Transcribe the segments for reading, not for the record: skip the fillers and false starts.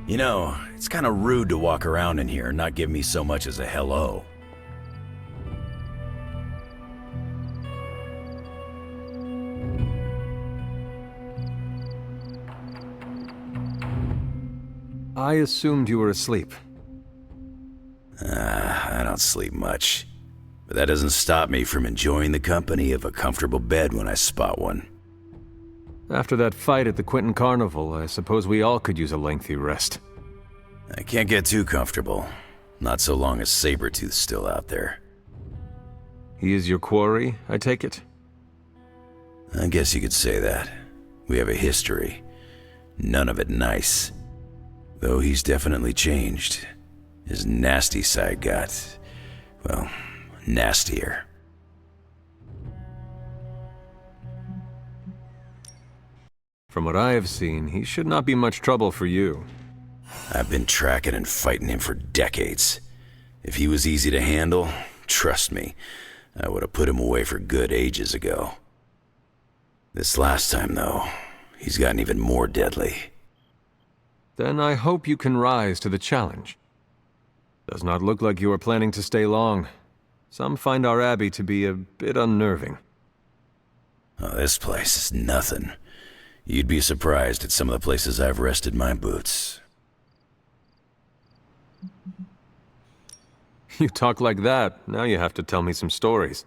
You know, it's kind of rude to walk around in here and not give me so much as a hello. I assumed you were asleep. I don't sleep much, but that doesn't stop me from enjoying the company of a comfortable bed when I spot one. After that fight at the Quentin Carnival, I suppose we all could use a lengthy rest. I can't get too comfortable, not so long as Sabretooth's still out there. He is your quarry, I take it? I guess you could say that. We have a history. None of it nice. Though he's definitely changed. His nasty side got, well, nastier. From what I have seen, he should not be much trouble for you. I've been tracking and fighting him for decades. If he was easy to handle, trust me, I would have put him away for good ages ago. This last time, though, he's gotten even more deadly. Then I hope you can rise to the challenge. Does not look like you are planning to stay long. Some find our abbey to be a bit unnerving. Oh, this place is nothing. You'd be surprised at some of the places I've rested my boots. You talk like that, now you have to tell me some stories.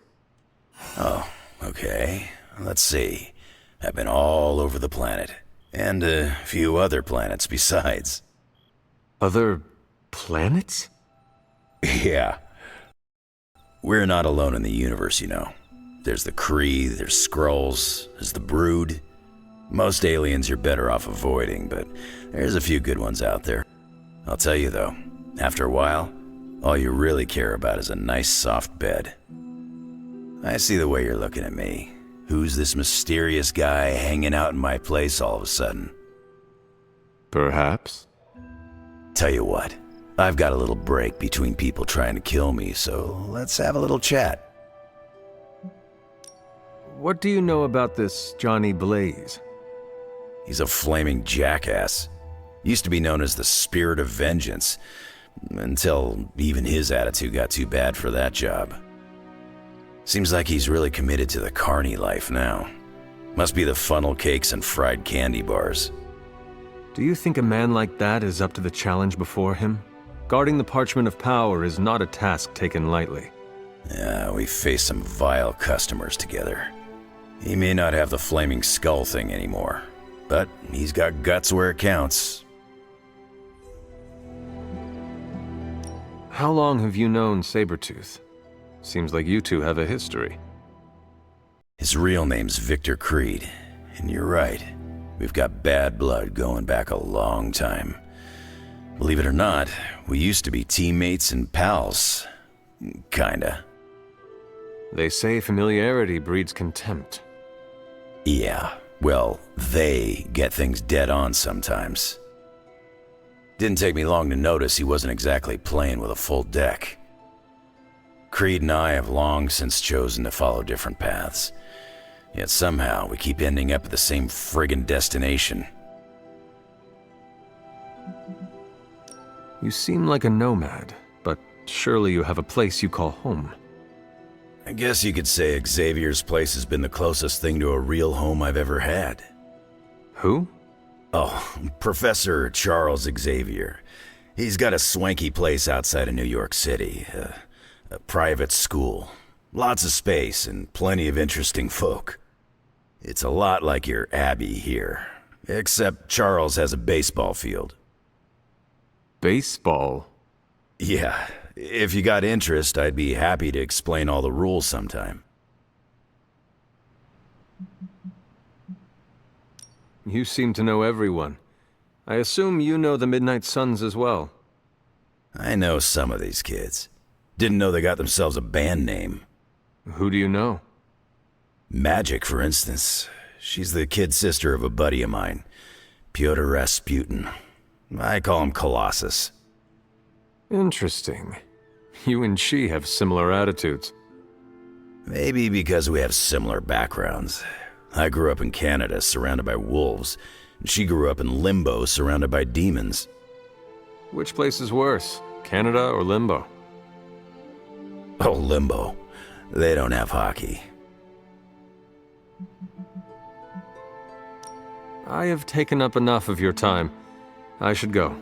Oh, okay. Let's see. I've been all over the planet. And a few other planets besides. Other planets? Yeah. We're not alone in the universe, you know. There's the Kree, there's Skrulls, there's the Brood. Most aliens you're better off avoiding, but there's a few good ones out there. I'll tell you though, after a while, all you really care about is a nice soft bed. I see the way you're looking at me. Who's this mysterious guy hanging out in my place all of a sudden? Perhaps. Tell you what, I've got a little break between people trying to kill me, so let's have a little chat. What do you know about this Johnny Blaze? He's a flaming jackass. Used to be known as the Spirit of Vengeance, until even his attitude got too bad for that job. Seems like he's really committed to the carny life now. Must be the funnel cakes and fried candy bars. Do you think a man like that is up to the challenge before him? Guarding the Parchment of Power is not a task taken lightly. Yeah, we faced some vile customers together. He may not have the flaming skull thing anymore, but he's got guts where it counts. How long have you known Sabretooth? Seems like you two have a history. His real name's Victor Creed, and you're right. We've got bad blood going back a long time. Believe it or not, we used to be teammates and pals. Kinda. They say familiarity breeds contempt. Yeah, well, they get things dead on sometimes. Didn't take me long to notice he wasn't exactly playing with a full deck. Creed and I have long since chosen to follow different paths. Yet somehow we keep ending up at the same friggin' destination. You seem like a nomad, but surely you have a place you call home. I guess you could say Xavier's place has been the closest thing to a real home I've ever had. Who? Oh, Professor Charles Xavier. He's got a swanky place outside of New York City. A private school. Lots of space and plenty of interesting folk. It's a lot like your Abbey here, except Charles has a baseball field. Baseball? Yeah, if you got interest, I'd be happy to explain all the rules sometime. You seem to know everyone. I assume you know the Midnight Suns as well. I know some of these kids. Didn't know they got themselves a band name. Who do you know? Magic, for instance. She's the kid sister of a buddy of mine, Pyotr Rasputin. I call him Colossus. Interesting. You and she have similar attitudes. Maybe because we have similar backgrounds. I grew up in Canada, surrounded by wolves, and she grew up in Limbo, surrounded by demons. Which place is worse, Canada or Limbo? Oh, Limbo. They don't have hockey. I have taken up enough of your time. I should go.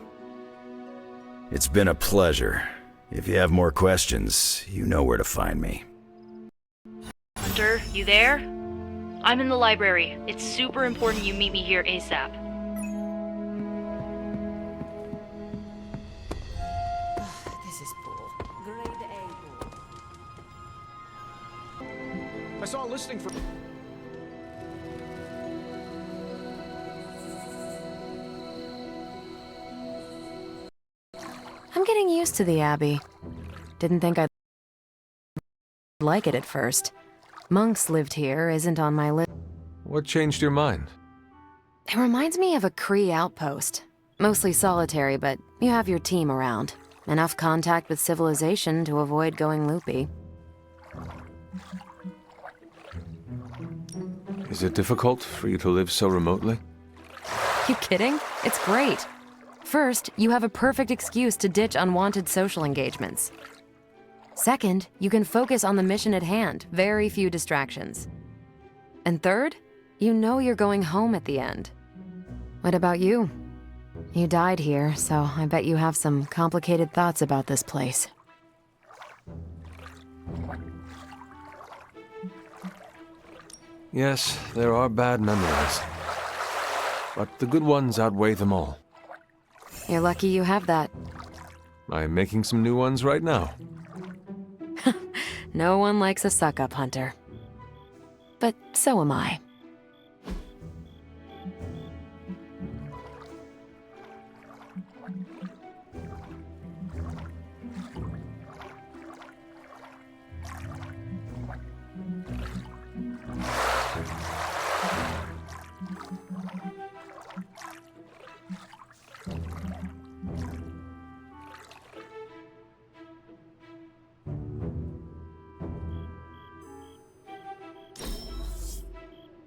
It's been a pleasure. If you have more questions, you know where to find me. Hunter, you there? I'm in the library. It's super important you meet me here ASAP. This is bull. Grade A bull. I saw a listing for... I'm getting used to the Abbey. Didn't think I'd like it at first. Monks lived here isn't on my list. What changed your mind? It reminds me of a Kree outpost. Mostly solitary, but you have your team around. Enough contact with civilization to avoid going loopy. Is it difficult for you to live so remotely? You kidding? It's great. First, you have a perfect excuse to ditch unwanted social engagements. Second, you can focus on the mission at hand, very few distractions. And third, you know you're going home at the end. What about you? You died here, so I bet you have some complicated thoughts about this place. Yes, there are bad memories. But the good ones outweigh them all. You're lucky you have that. I'm making some new ones right now. No one likes a suck-up, Hunter. But so am I.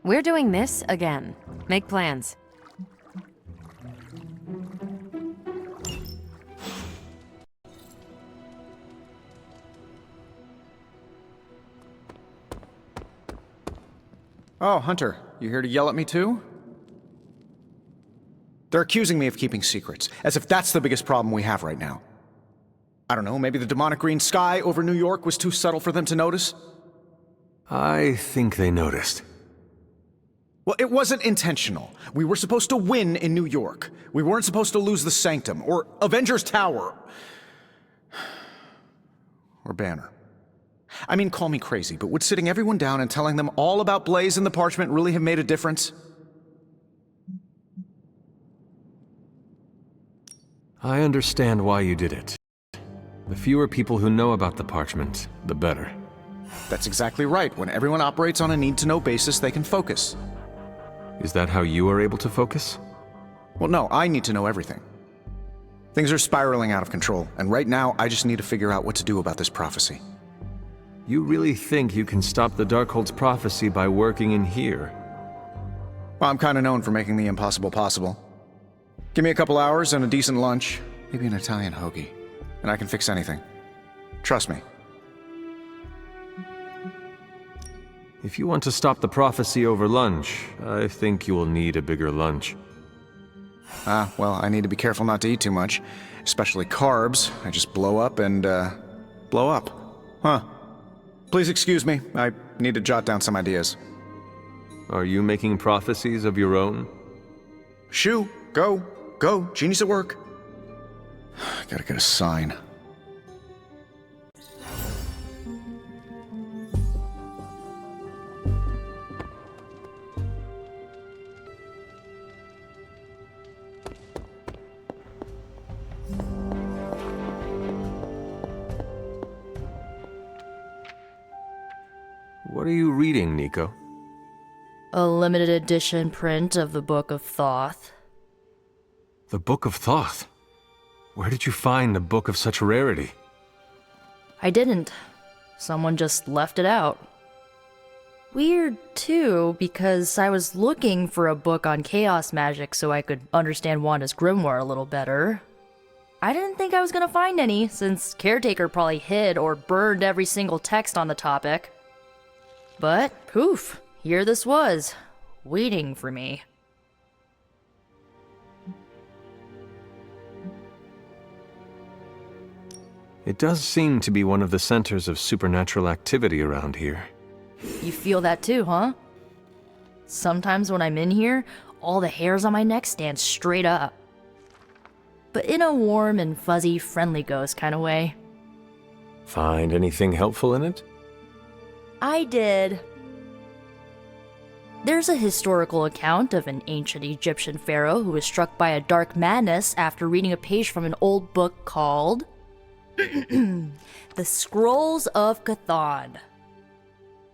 We're doing this again. Make plans. Oh, Hunter, you here to yell at me too? They're accusing me of keeping secrets, as if that's the biggest problem we have right now. I don't know, maybe the demonic green sky over New York was too subtle for them to notice? I think they noticed. Well, it wasn't intentional. We were supposed to win in New York. We weren't supposed to lose the Sanctum, or Avengers Tower. Or Banner. I mean, call me crazy, but would sitting everyone down and telling them all about Blaze and the Parchment really have made a difference? I understand why you did it. The fewer people who know about the Parchment, the better. That's exactly right. When everyone operates on a need-to-know basis, they can focus. Is that how you are able to focus? Well, no, I need to know everything. Things are spiraling out of control, and right now, I just need to figure out what to do about this prophecy. You really think you can stop the Darkhold's prophecy by working in here? Well, I'm kind of known for making the impossible possible. Give me a couple hours and a decent lunch, maybe an Italian hoagie, and I can fix anything. Trust me. If you want to stop the prophecy over lunch, I think you will need a bigger lunch. Well, I need to be careful not to eat too much, especially carbs. I just blow up and, blow up. Huh. Please excuse me, I need to jot down some ideas. Are you making prophecies of your own? Shoo, go, genius at work. Gotta get a sign. What are you reading, Nico? A limited edition print of the Book of Thoth. The Book of Thoth? Where did you find a book of such rarity? I didn't. Someone just left it out. Weird, too, because I was looking for a book on chaos magic so I could understand Wanda's grimoire a little better. I didn't think I was gonna find any, since Caretaker probably hid or burned every single text on the topic. But, poof, here this was, waiting for me. It does seem to be one of the centers of supernatural activity around here. You feel that too, huh? Sometimes when I'm in here, all the hairs on my neck stand straight up. But in a warm and fuzzy, friendly ghost kind of way. Find anything helpful in it? I did. There's a historical account of an ancient Egyptian pharaoh who was struck by a dark madness after reading a page from an old book called The Scrolls of Chthon.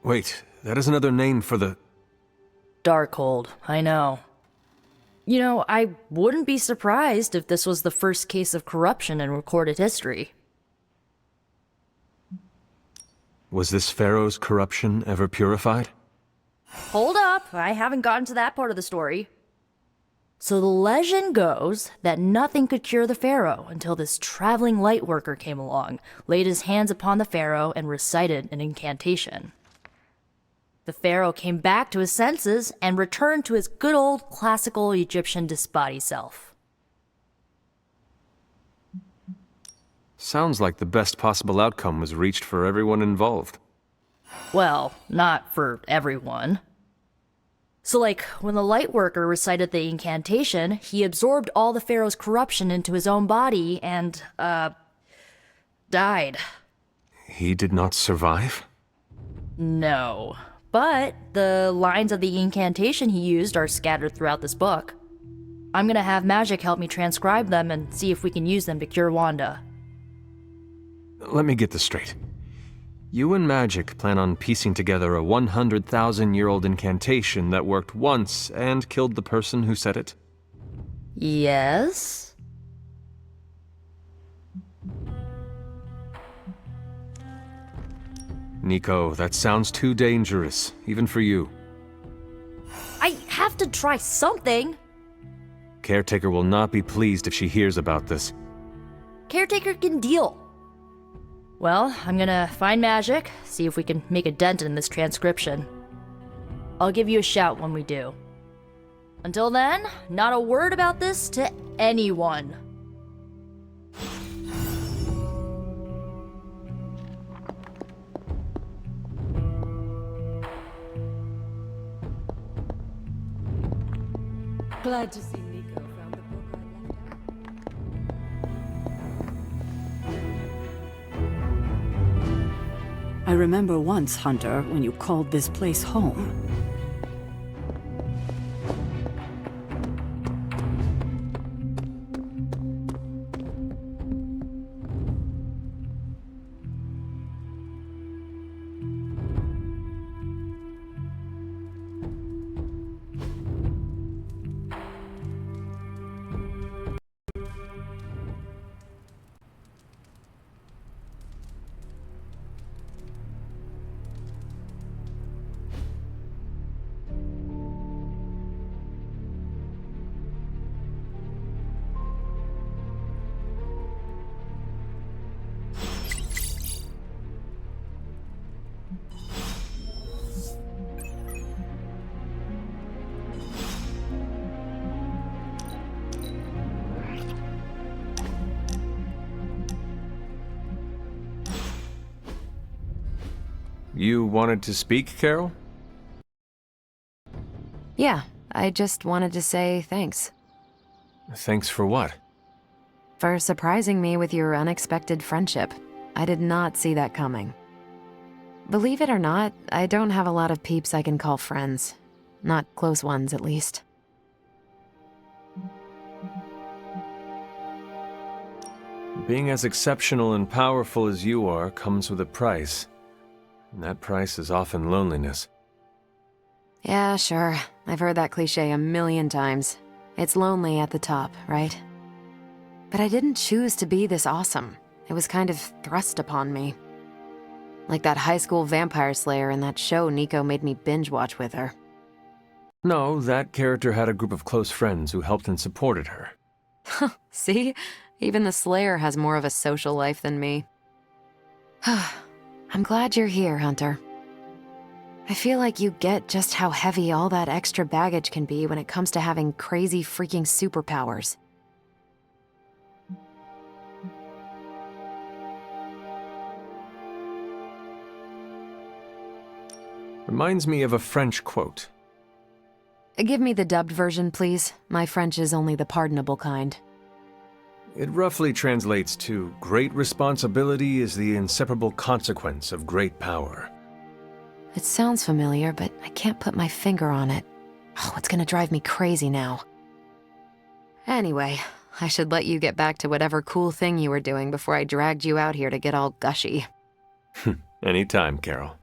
Wait, that is another name for the... Darkhold, I know. You know, I wouldn't be surprised if this was the first case of corruption in recorded history. Was this pharaoh's corruption ever purified? Hold up, I haven't gotten to that part of the story. So the legend goes that nothing could cure the pharaoh until this traveling light worker came along, laid his hands upon the pharaoh, and recited an incantation. The pharaoh came back to his senses and returned to his good old classical Egyptian disbody self. Sounds like the best possible outcome was reached for everyone involved. Well, not for everyone. So like, when the light worker recited the incantation, he absorbed all the pharaoh's corruption into his own body and, died. He did not survive? No. But the lines of the incantation he used are scattered throughout this book. I'm gonna have Magic help me transcribe them and see if we can use them to cure Wanda. Let me get this straight. You and Magic plan on piecing together a 100,000-year-old incantation that worked once and killed the person who said it? Yes? Nico, that sounds too dangerous, even for you. I have to try something! Caretaker will not be pleased if she hears about this. Caretaker can deal. Well, I'm gonna find Magic, see if we can make a dent in this transcription. I'll give you a shout when we do. Until then, not a word about this to anyone. Glad to see Nico found the book I left out. I remember once, Hunter, when you called this place home. You wanted to speak, Carol? Yeah, I just wanted to say thanks. Thanks for what? For surprising me with your unexpected friendship. I did not see that coming. Believe it or not, I don't have a lot of peeps I can call friends. Not close ones, at least. Being as exceptional and powerful as you are comes with a price. And that price is often loneliness. Yeah, sure. I've heard that cliche a million times. It's lonely at the top, right? But I didn't choose to be this awesome. It was kind of thrust upon me. Like that high school vampire slayer in that show Nico made me binge watch with her. No, that character had a group of close friends who helped and supported her. See? Even the Slayer has more of a social life than me. I'm glad you're here, Hunter. I feel like you get just how heavy all that extra baggage can be when it comes to having crazy freaking superpowers. Reminds me of a French quote. Give me the dubbed version, please. My French is only the pardonable kind. It roughly translates to, "Great responsibility is the inseparable consequence of great power." It sounds familiar, but I can't put my finger on it. Oh, it's gonna drive me crazy now. Anyway, I should let you get back to whatever cool thing you were doing before I dragged you out here to get all gushy. Anytime, Carol.